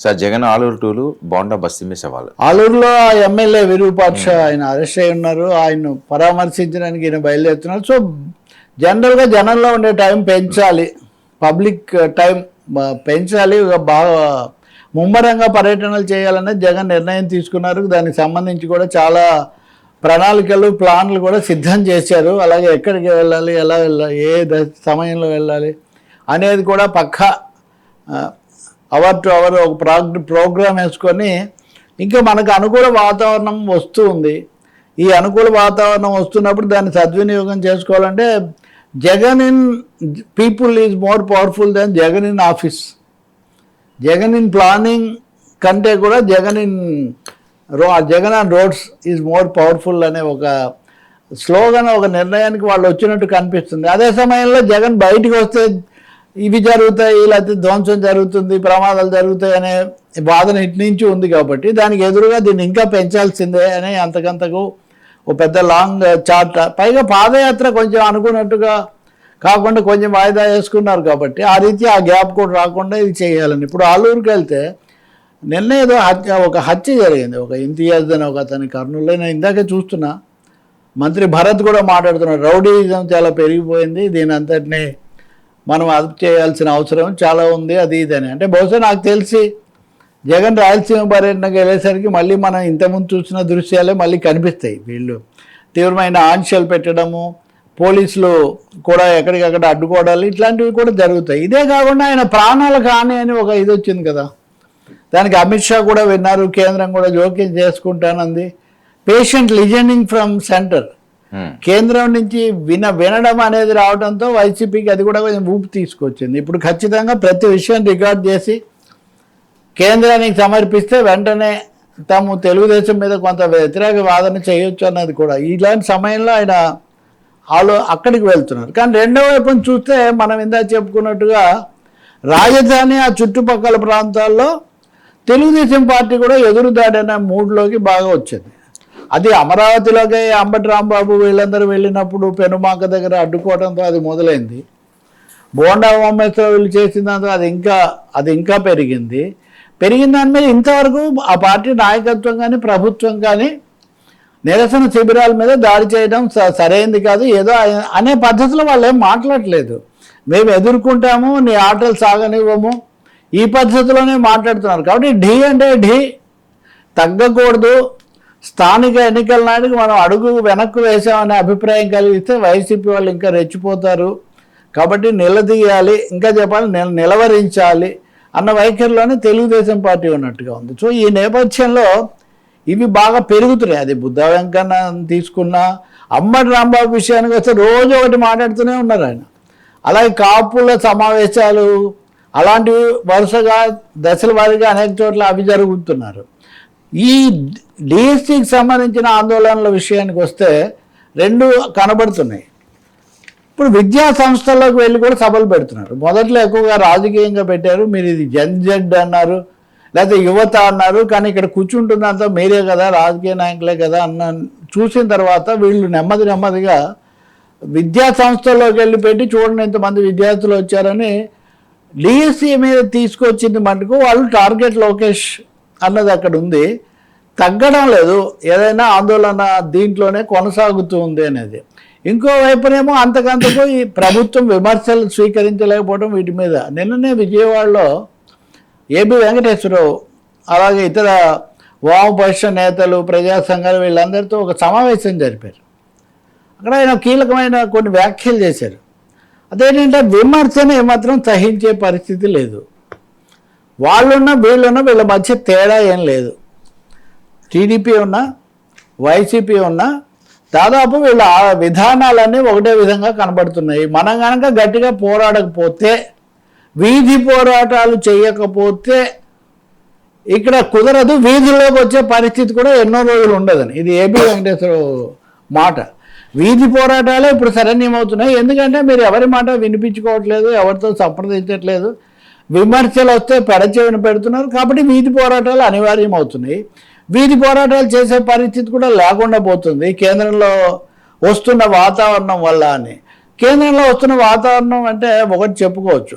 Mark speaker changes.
Speaker 1: Sir Jagan Aluru tool bonda బస్తీ మీద సవాలు.
Speaker 2: ఆలూరులో ఎమ్మెల్యే విరూపాక్ష ఆయన అరెస్ట్ అయి ఉన్నారు. ఆయన పరామర్శించడానికి ఈయన బయలుదేరుతున్నారు. సో జనరల్గా జనంలో ఉండే టైం పెంచాలి, పబ్లిక్ టైం పెంచాలి, బాగా ముమ్మరంగా పర్యటనలు చేయాలనేది జగన్ నిర్ణయం తీసుకున్నారు. దానికి సంబంధించి కూడా చాలా ప్రణాళికలు ప్లాన్లు కూడా సిద్ధం చేశారు. అలాగే ఎక్కడికి వెళ్ళాలి, ఎలా వెళ్ళాలి, ఏ సమయంలో వెళ్ళాలి అనేది కూడా పక్కా అవర్ టు అవర్ ఒక ప్రోగ్రామ్ వేసుకొని ఇంకా మనకు అనుకూల వాతావరణం వస్తూ ఉంది. ఈ అనుకూల వాతావరణం వస్తున్నప్పుడు దాన్ని సద్వినియోగం చేసుకోవాలంటే Jagan in people is more powerful than Jagan in office. Jagan in planning కంటే కూడా Jagan on roads is more powerful అనే ఒక స్లోగన్, ఒక నిర్ణయానికి వాళ్ళు వచ్చినట్టు కనిపిస్తుంది. అదే సమయంలో జగన్ బయటికి వస్తే ఇవి జరుగుతాయి, లేకపోతే ధ్వంసం జరుగుతుంది, ప్రమాదాలు జరుగుతాయి అనే వాదన ఇటు నుంచి ఉంది. కాబట్టి దానికి ఎదురుగా దీన్ని ఇంకా పెంచాల్సిందే అని అంతకంతకు ఒక పెద్ద లాంగ్ చార్ట్. పైగా పాదయాత్ర కొంచెం అనుకున్నట్టుగా కాకుండా కొంచెం వాయిదా వేసుకున్నారు కాబట్టి ఆ రీతి ఆ గ్యాప్ కూడా రాకుండా ఇది చేయాలని. ఇప్పుడు ఆలూరుకి వెళ్తే నిన్న ఏదో ఒక హత్య జరిగింది, ఒక ఇంతియాజ్ అని ఒక అతని కర్నూలులో. నేను ఇందాకే చూస్తున్నా, మంత్రి భరత్ కూడా మాట్లాడుతున్నారు, రౌడీయిజం చాలా పెరిగిపోయింది, దీని అంతటినీ మనం అదుపు చేయాల్సిన అవసరం చాలా ఉంది, అది ఇదని. అంటే బహుశా నాకు తెలిసి జగన్ రాయలసీమ పర్యటనకు వెళ్ళేసరికి మళ్ళీ మనం ఇంతకుముందు చూసిన దృశ్యాలే మళ్ళీ కనిపిస్తాయి. వీళ్ళు తీవ్రమైన ఆంక్షలు పెట్టడము, పోలీసులు కూడా ఎక్కడికక్కడ అడ్డుకోవడాలు, ఇట్లాంటివి కూడా జరుగుతాయి. ఇదే కాకుండా ఆయన ప్రాణాలకు హాని అని ఒక ఇది వచ్చింది కదా, దానికి అమిత్ షా కూడా విన్నారు, కేంద్రం కూడా జోక్యం చేసుకుంటానంది. పేషెంట్ లిజనింగ్ ఫ్రమ్ సెంటర్, కేంద్రం నుంచి వినడం అనేది రావడంతో వైసీపీకి అది కూడా కొంచెం ఊపు తీసుకొచ్చింది. ఇప్పుడు ఖచ్చితంగా ప్రతి విషయం రికార్డ్ చేసి కేంద్రానికి సమర్పిస్తే వెంటనే తాము తెలుగుదేశం మీద కొంత వ్యతిరేక వాదన చేయొచ్చు అన్నది కూడా. ఇలాంటి సమయంలో ఆయన అక్కడికి వెళ్తున్నారు. కానీ రెండో వైపున చూస్తే మనం ఇందా చెప్పుకున్నట్టుగా రాజధాని ఆ చుట్టుపక్కల ప్రాంతాల్లో తెలుగుదేశం పార్టీ కూడా ఎదురుదాడనే మూడ్లోకి బాగా వచ్చింది. అది అమరావతిలోకి అంబటి రాంబాబు వీళ్ళందరూ వెళ్ళినప్పుడు పెనుమాక దగ్గర అడ్డుకోవడంతో అది మొదలైంది. బోండా ఉమేశ్వరరావు వీళ్ళు చేసినందుకు అది ఇంకా పెరిగింది. పెరిగిన దాని మీద ఇంతవరకు ఆ పార్టీ నాయకత్వం కానీ ప్రభుత్వం కానీ నిరసన శిబిరాల మీద దాడి చేయడం సరైంది కాదు, ఏదో అనే పద్ధతిలో వాళ్ళు ఏం మాట్లాడలేదు. మేము ఎదుర్కొంటాము, నీ ఆటలు సాగనివ్వము, ఈ పద్ధతిలోనే మాట్లాడుతున్నారు. కాబట్టి ఢీ అంటే ఢీ, తగ్గకూడదు. స్థానిక ఎన్నికల నాటికి మనం అడుగు వెనక్కు వేసామనే అభిప్రాయం కలిగిస్తే వైసీపీ వాళ్ళు ఇంకా రెచ్చిపోతారు. కాబట్టి నిలదీయాలి, ఇంకా చెప్పాలి నిలవరించాలి అన్న వైఖరిలోనే తెలుగుదేశం పార్టీ ఉన్నట్టుగా ఉంది. సో ఈ నేపథ్యంలో ఇవి బాగా పెరుగుతున్నాయి. అది బుద్ధ వెంకన్న తీసుకున్నా, అంబటి రాంబాబు విషయానికి వస్తే రోజు ఒకటి మాట్లాడుతూనే ఉన్నారు ఆయన. అలాగే కాపుల సమావేశాలు అలాంటివి వరుసగా దశల వారీగా అనేక చోట్ల అవి జరుగుతున్నారు. ఈ డిఎస్సికి సంబంధించిన ఆందోళనల విషయానికి వస్తే రెండు కనబడుతున్నాయి. ఇప్పుడు విద్యా సంస్థల్లోకి వెళ్ళి కూడా సభలు పెడుతున్నారు. మొదట్లో ఎక్కువగా రాజకీయంగా పెట్టారు, మీరు ఇది జెడ్ అన్నారు, లేకపోతే యువత అన్నారు. కానీ ఇక్కడ కూర్చుంటున్నంత మీరే కదా, రాజకీయ నాయకులే కదా అన్న చూసిన తర్వాత వీళ్ళు నెమ్మదిగా విద్యా సంస్థల్లోకి వెళ్ళి పెట్టి చూడండి ఎంతమంది విద్యార్థులు వచ్చారని డిఎస్సి మీద తీసుకొచ్చింది మటుకు వాళ్ళు టార్గెట్ లోకేష్ అన్నది అక్కడ ఉంది, తగ్గడం లేదు. ఏదైనా ఆందోళన దీంట్లోనే కొనసాగుతూ ఉంది అనేది. ఇంకోవైపునేమో అంతకంతకు ఈ ప్రభుత్వం విమర్శలు స్వీకరించలేకపోవడం వీటి మీద. నిన్ననే విజయవాడలో ఏబి వెంకటేశ్వరరావు అలాగే ఇతర వామపక్ష నేతలు, ప్రజా సంఘాలు వీళ్ళందరితో ఒక సమావేశం జరిపారు. అక్కడ ఆయన కీలకమైన కొన్ని వ్యాఖ్యలు చేశారు. అదేంటంటే విమర్శను ఏమాత్రం సహించే పరిస్థితి లేదు. వాళ్ళున్నా వీళ్ళ మధ్య తేడా ఏం లేదు. టీడీపీ ఉన్నా వైసీపీ ఉన్నా దాదాపు వీళ్ళ విధానాలన్నీ ఒకటే విధంగా కనబడుతున్నాయి. మనం కనుక గట్టిగా పోరాడకపోతే, వీధి పోరాటాలు చేయకపోతే ఇక్కడ కుదరదు, వీధుల్లోకి వచ్చే పరిస్థితి కూడా ఎన్నో రోజులు ఉండదని. ఇది ఏబి వెంకటేశ్వరరావు మాట. వీధి పోరాటాలే ఇప్పుడు శరణ్యమవుతున్నాయి. ఎందుకంటే మీరు ఎవరి మాట వినిపించుకోవట్లేదు, ఎవరితో సంప్రదించట్లేదు, విమర్శలు వస్తే పెడచెవిన పెడుతున్నారు. కాబట్టి వీధి పోరాటాలు అనివార్యం అవుతున్నాయి. వీధి పోరాటాలు చేసే పరిస్థితి కూడా లేకుండా పోతుంది కేంద్రంలో వస్తున్న వాతావరణం వల్ల అని. కేంద్రంలో వస్తున్న వాతావరణం అంటే ఒకటి చెప్పుకోవచ్చు,